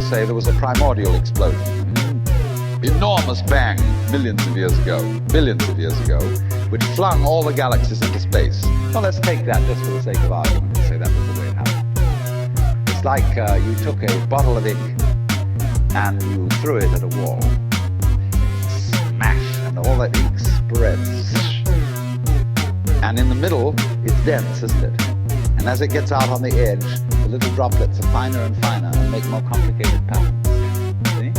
say there was a primordial explosion, enormous bang billions of years ago, which flung all the galaxies into space. Well, let's take that just for the sake of argument and say that was the way it happened. It's like you took a bottle of ink and you threw it at a wall. Smash, and all that ink spreads. And in the middle, it's dense, isn't it? And as it gets out on the edge, the little droplets are finer and finer and make more complicated patterns. See?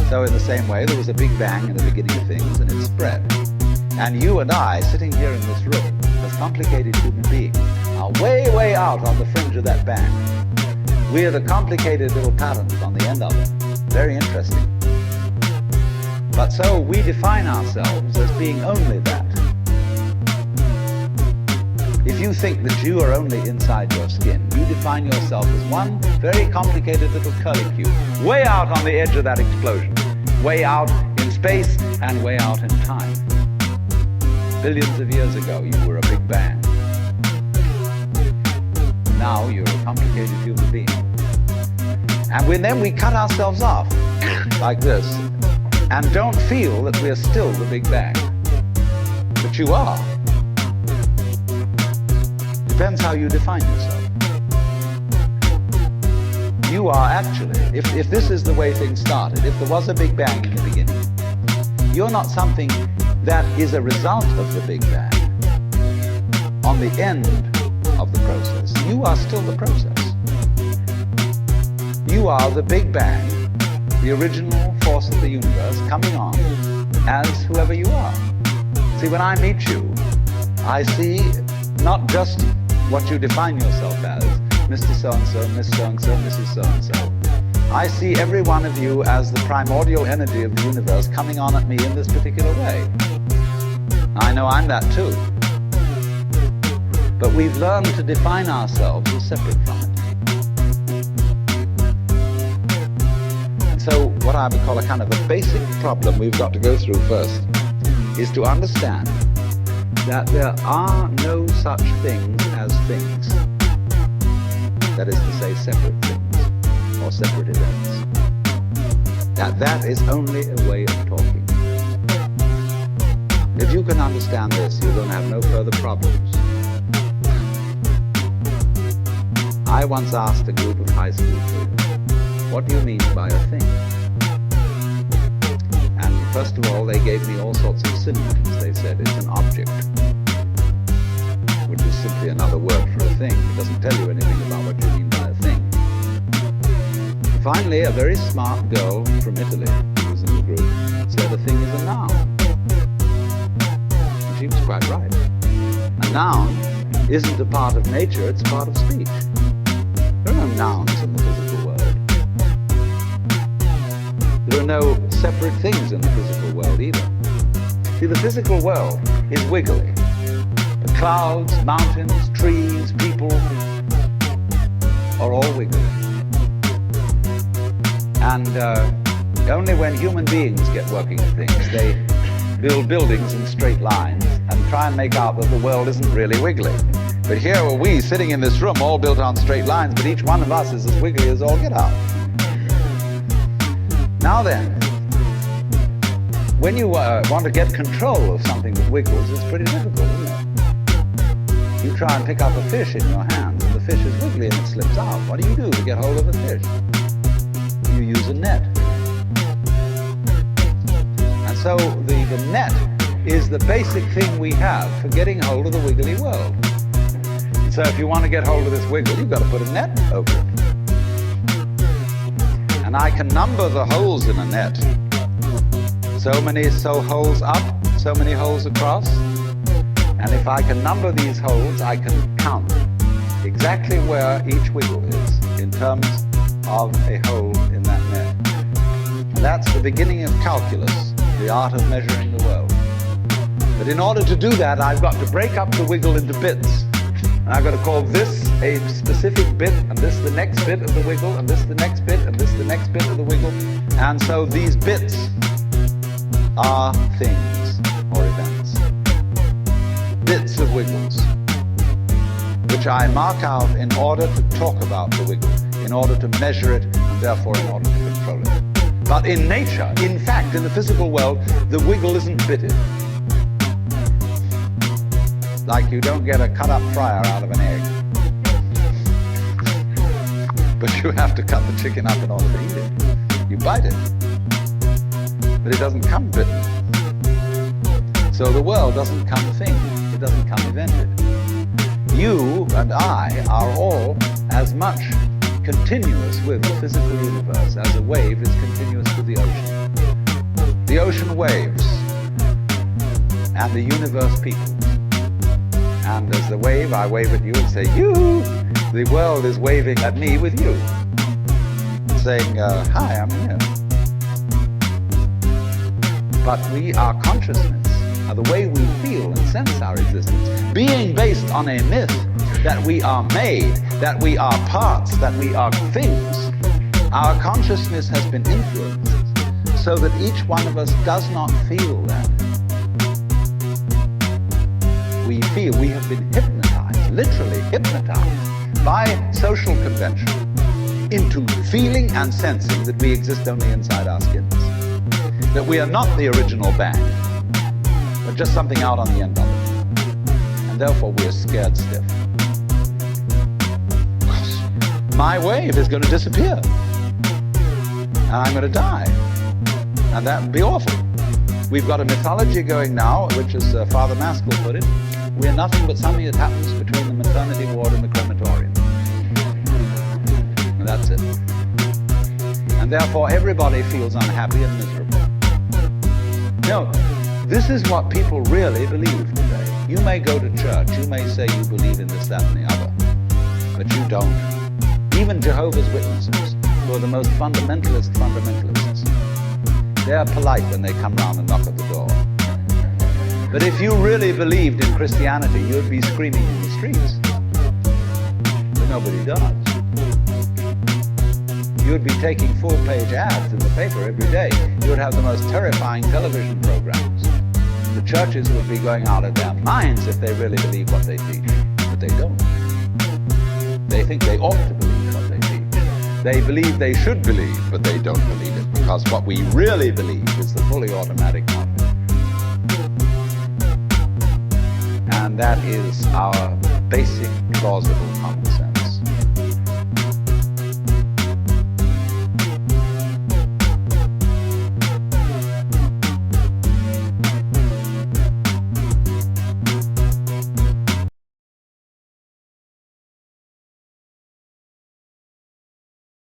So in the same way, there was a big bang in the beginning of things, and it spread. And you and I, sitting here in this room, as complicated human beings, are way, way out on the fringe of that bang. We're the complicated little patterns on the end of it. Very interesting. But so we define ourselves as being only that. If you think that you are only inside your skin, you define yourself as one very complicated little curlicue, way out on the edge of that explosion, way out in space and way out in time. Billions of years ago, you were a big bang. Now you're a complicated human being. And then we cut ourselves off, like this, and don't feel that we're still the big bang. But you are. Depends how you define yourself. You are actually, if this is the way things started, if there was a Big Bang in the beginning, you're not something that is a result of the Big Bang. On the end of the process, you are still the process. You are the Big Bang, the original force of the universe coming on as whoever you are. See, when I meet you, I see not just what you define yourself as, Mr. So-and-so, Miss So-and-so, Mrs. So-and-so. I see every one of you as the primordial energy of the universe coming on at me in this particular way. I know I'm that too. But we've learned to define ourselves as separate from it. And so what I would call a kind of a basic problem we've got to go through first is to understand that there are no such things as things. That is to say, separate things or separate events. That is only a way of talking. If you can understand this, you're going to have no further problems. I once asked a group of high school children, what do you mean by a thing? And first of all, they gave me all sorts of synonyms. They said it's an object, which is simply another word for a thing. It doesn't tell you anything about what you mean by a thing. Finally, a very smart girl from Italy, who was in the group, said a thing is a noun. And she was quite right. A noun isn't a part of nature, it's a part of speech. There are no nouns in the physical world. There are no separate things in the physical world either. See, the physical world is wiggly. The clouds, mountains, trees, people are all wiggly. And only when human beings get working at things, they build buildings in straight lines and try and make out that the world isn't really wiggly. But here are we sitting in this room all built on straight lines, but each one of us is as wiggly as all get out. Now then, when you want to get control of something that wiggles, it's pretty difficult, isn't it? You try and pick up a fish in your hands, and the fish is wiggly and it slips out. What do you do to get hold of the fish? You use a net. And so the net is the basic thing we have for getting hold of the wiggly world. So if you want to get hold of this wiggle, you've got to put a net over it. And I can number the holes in a net. So many holes up, so many holes across. And if I can number these holes, I can count exactly where each wiggle is in terms of a hole in that net. And that's the beginning of calculus, the art of measuring the world. But in order to do that, I've got to break up the wiggle into bits. And I've got to call this a specific bit, and this the next bit of the wiggle, and this the next bit, and this the next bit of the wiggle. And so these bits are things or events. Bits of wiggles, which I mark out in order to talk about the wiggle, in order to measure it, and therefore in order to control it. But in nature, in fact, in the physical world, the wiggle isn't bitted. Like you don't get a cut-up fryer out of an egg. But you have to cut the chicken up in order to eat it. You bite it. But it doesn't come bitten. So the world doesn't come thing. It doesn't come invented. You and I are all as much continuous with the physical universe as a wave is continuous with the ocean. The ocean waves, and the universe peoples. And as the wave, I wave at you and say, you! The world is waving at me with you, saying, hi, I'm here. But our consciousness, the way we feel and sense our existence, being based on a myth that we are made, that we are parts, that we are things, our consciousness has been influenced so that each one of us does not feel that. We feel we have been hypnotized, literally hypnotized, by social convention into feeling and sensing that we exist only inside our skins, that we are not the original bang, but just something out on the end of it, and therefore we're scared stiff. My wave is going to disappear, and I'm going to die, and that would be awful. We've got a mythology going now, which as Father Maskell put it, we're nothing but something that happens between the maternity ward and the crematorium. And that's it. And therefore everybody feels unhappy and miserable. No, this is what people really believe today. You may go to church, you may say you believe in this, that, and the other, but you don't. Even Jehovah's Witnesses, who are the most fundamentalists, they're polite when they come round and knock at the door. But if you really believed in Christianity, you'd be screaming in the streets. But nobody does. You'd be taking full-page ads in the paper every day. You would have the most terrifying television programs. The churches would be going out of their minds if they really believe what they teach. But they don't. They think they ought to believe what they teach. They believe they should believe, but they don't believe it, because what we really believe is the fully automatic knowledge. And that is our basic plausible common sense.